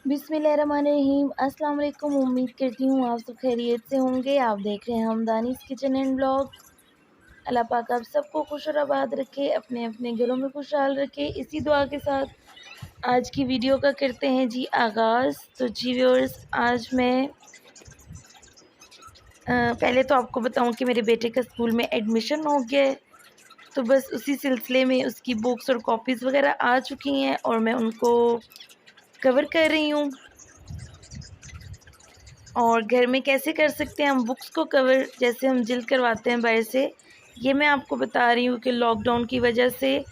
बिस्मिल्लाहिर्रहमानिर्रहीम। अस्सलाम वालेकुम। उम्मीद करती हूँ आप सब खैरियत से होंगे। आप देख रहे हैं हमदानीज़ किचन एंड ब्लॉग। अल्लाह पाक आप सबको खुश और आबाद रखे, अपने अपने घरों में खुशहाल रखे। इसी दुआ के साथ आज की वीडियो का करते हैं जी आगाज़। तो जी व्यूअर्स, आज मैं पहले तो आपको बताऊँ कि मेरे बेटे का स्कूल में एडमिशन हो गया है। तो बस उसी सिलसिले में उसकी बुक्स और कॉपीज़ वगैरह आ चुकी हैं और मैं उनको कवर कर रही हूँ। और घर में कैसे कर सकते हैं हम बुक्स को कवर, जैसे हम जिल्द करवाते हैं बाहर से, ये मैं आपको बता रही हूँ कि लॉकडाउन की वजह से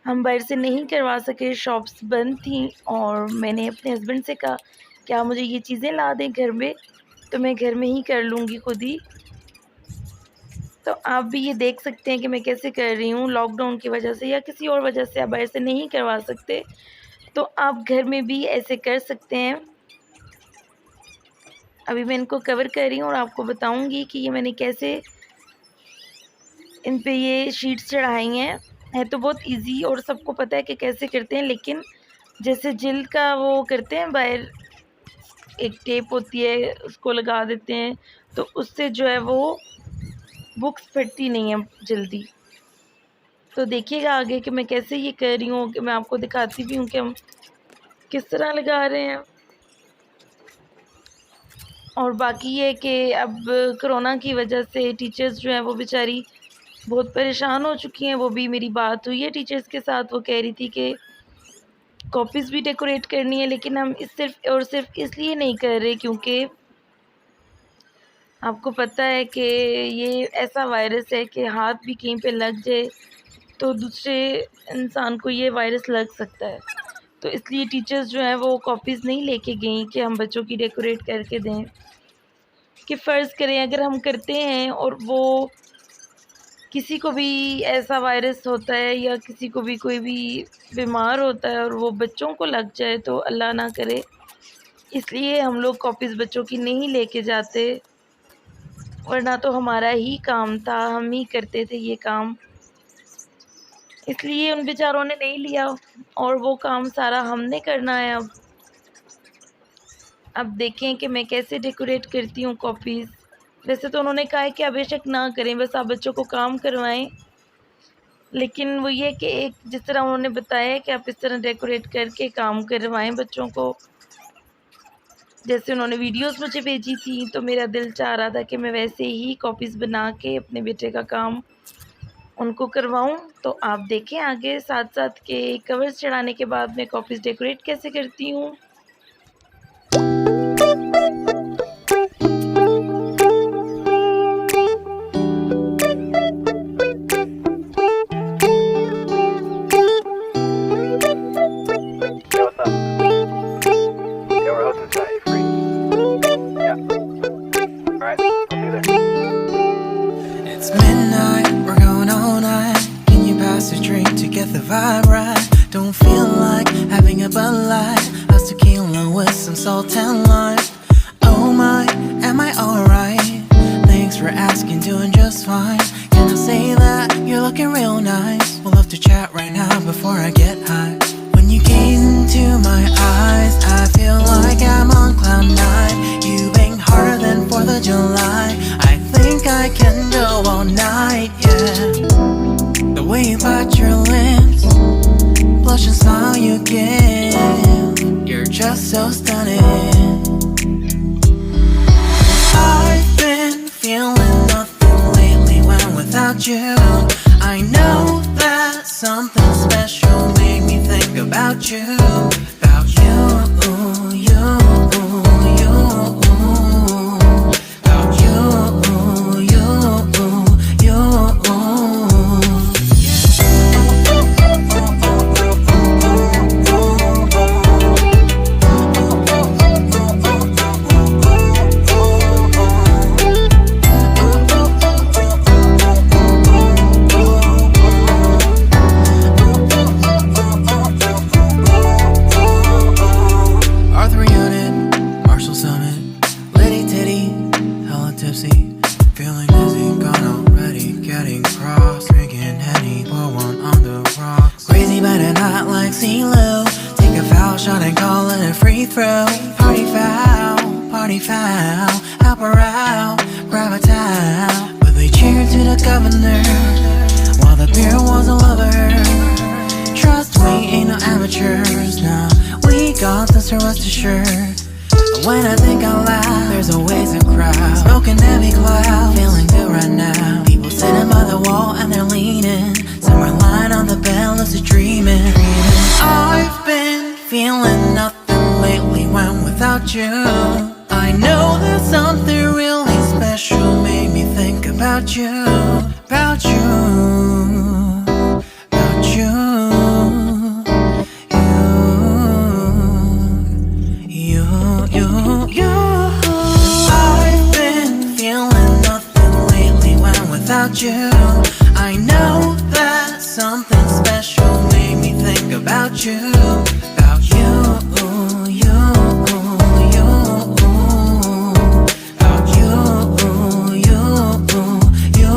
हम बाहर से नहीं करवा सके, शॉप्स बंद थी। और मैंने अपने हस्बैंड से कहा कि आप मुझे ये चीज़ें ला दें घर में, तो मैं घर में ही कर लूँगी खुद ही। तो आप भी ये देख सकते हैं कि मैं कैसे कर रही हूँ। लॉकडाउन की वजह से या किसी और वजह से आप बाहर से नहीं करवा सकते, तो आप घर में भी ऐसे कर सकते हैं। अभी मैं इनको कवर कर रही हूँ और आपको बताऊंगी कि ये मैंने कैसे इन पे ये शीट्स चढ़ाई हैं। है तो बहुत इजी और सबको पता है कि कैसे करते हैं, लेकिन जैसे जिल्द का वो करते हैं बाहर, एक टेप होती है उसको लगा देते हैं, तो उससे जो है वो बुक्स फटती नहीं है जल्दी। तो देखिएगा आगे कि मैं कैसे ये कर रही हूँ, कि मैं आपको दिखाती भी हूँ कि हम किस तरह लगा रहे हैं। और बाकी ये कि अब कोरोना की वजह से टीचर्स जो हैं वो बेचारी बहुत परेशान हो चुकी हैं। वो भी मेरी बात हुई है टीचर्स के साथ, वो कह रही थी कि कॉपीज़ भी डेकोरेट करनी है, लेकिन हम इस सिर्फ और सिर्फ इसलिए नहीं कर रहे क्योंकि आपको पता है कि ये ऐसा वायरस है कि हाथ भी कहीं पे लग जाए तो दूसरे इंसान को ये वायरस लग सकता है। तो इसलिए टीचर्स जो हैं वो कॉपीज़ नहीं लेके गई कि हम बच्चों की डेकोरेट करके दें। कि फ़र्ज़ करें अगर हम करते हैं और वो किसी को भी ऐसा वायरस होता है या किसी को भी कोई भी बीमार होता है और वो बच्चों को लग जाए, तो अल्लाह ना करे। इसलिए हम लोग कॉपीज़ बच्चों की नहीं लेके जाते, वरना तो हमारा ही काम था, हम ही करते थे ये काम। इसलिए उन बेचारों ने नहीं लिया और वो काम सारा हमने करना है अब देखें कि मैं कैसे डेकोरेट करती हूँ कॉपीज़। वैसे तो उन्होंने कहा है कि आप बेशक ना करें, बस आप बच्चों को काम करवाएं, लेकिन वो ये कि एक जिस तरह उन्होंने बताया है कि आप इस तरह डेकोरेट करके काम करवाएं बच्चों को। जैसे उन्होंने वीडियोस मुझे भेजी थी, तो मेरा दिल चाह रहा था कि मैं वैसे ही कॉपीज़ बना के अपने बेटे का काम उनको करवाऊं। तो आप देखें आगे साथ साथ के कवर्स चढ़ाने के बाद मैं कॉपीज़ डेकोरेट कैसे करती हूँ। It's midnight, we're going all night. Can you pass a drink to get the vibe right? Don't feel like having a Bud Light. How's tequila with some salt and lime? Oh my, am I alright? Thanks for asking, doing just fine. Can I say that you're looking real nice? We'll love to chat right now before I get high. When you gaze into my eyes, I feel like I'm on cloud nine. You bang harder than 4th of July. I think I can go all night, yeah. The way you bite your lips, blush and smile you give, you're just so stunning. I've been feeling nothing lately when without you. I know that something special made me think about you. About you, you, you. About you, you, you. Arthur Unit, Marshall Summit, Liddy Titty, hella tipsy, feeling dizzy, gone already, getting cross, drinking Henny, pour one on the rocks. Crazy but not like CeeLo, take a foul shot and call in a free throw. Party foul, help her out, grab a towel. But they cheered to the governor while the beer wasn't lover. Trust we ain't no amateurs, nah. We got this, so rest assured. When I think out loud, there's always a crowd. Smoking heavy cloud, feeling good right now. People sitting by the wall and they're leaning. Some are lying on the bed, lucid dreaming. I've been feeling nothing lately when without you. I know that something really special made me think about you. About you. About you. I've been feeling nothing lately when without you. I know that something special made me think about you. About you, you, you. About you, you, you.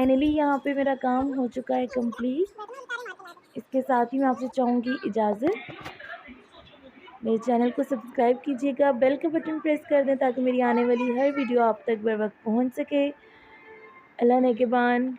Finally यहाँ पे मेरा काम हो चुका है complete. इसके साथ ही मैं आपसे चाहूँगी इजाज़त। मेरे चैनल को सब्सक्राइब कीजिएगा, बेल का बटन प्रेस कर दें ताकि मेरी आने वाली हर वीडियो आप तक बर वक्त पहुँच सके। अल्लाह नेगेबान।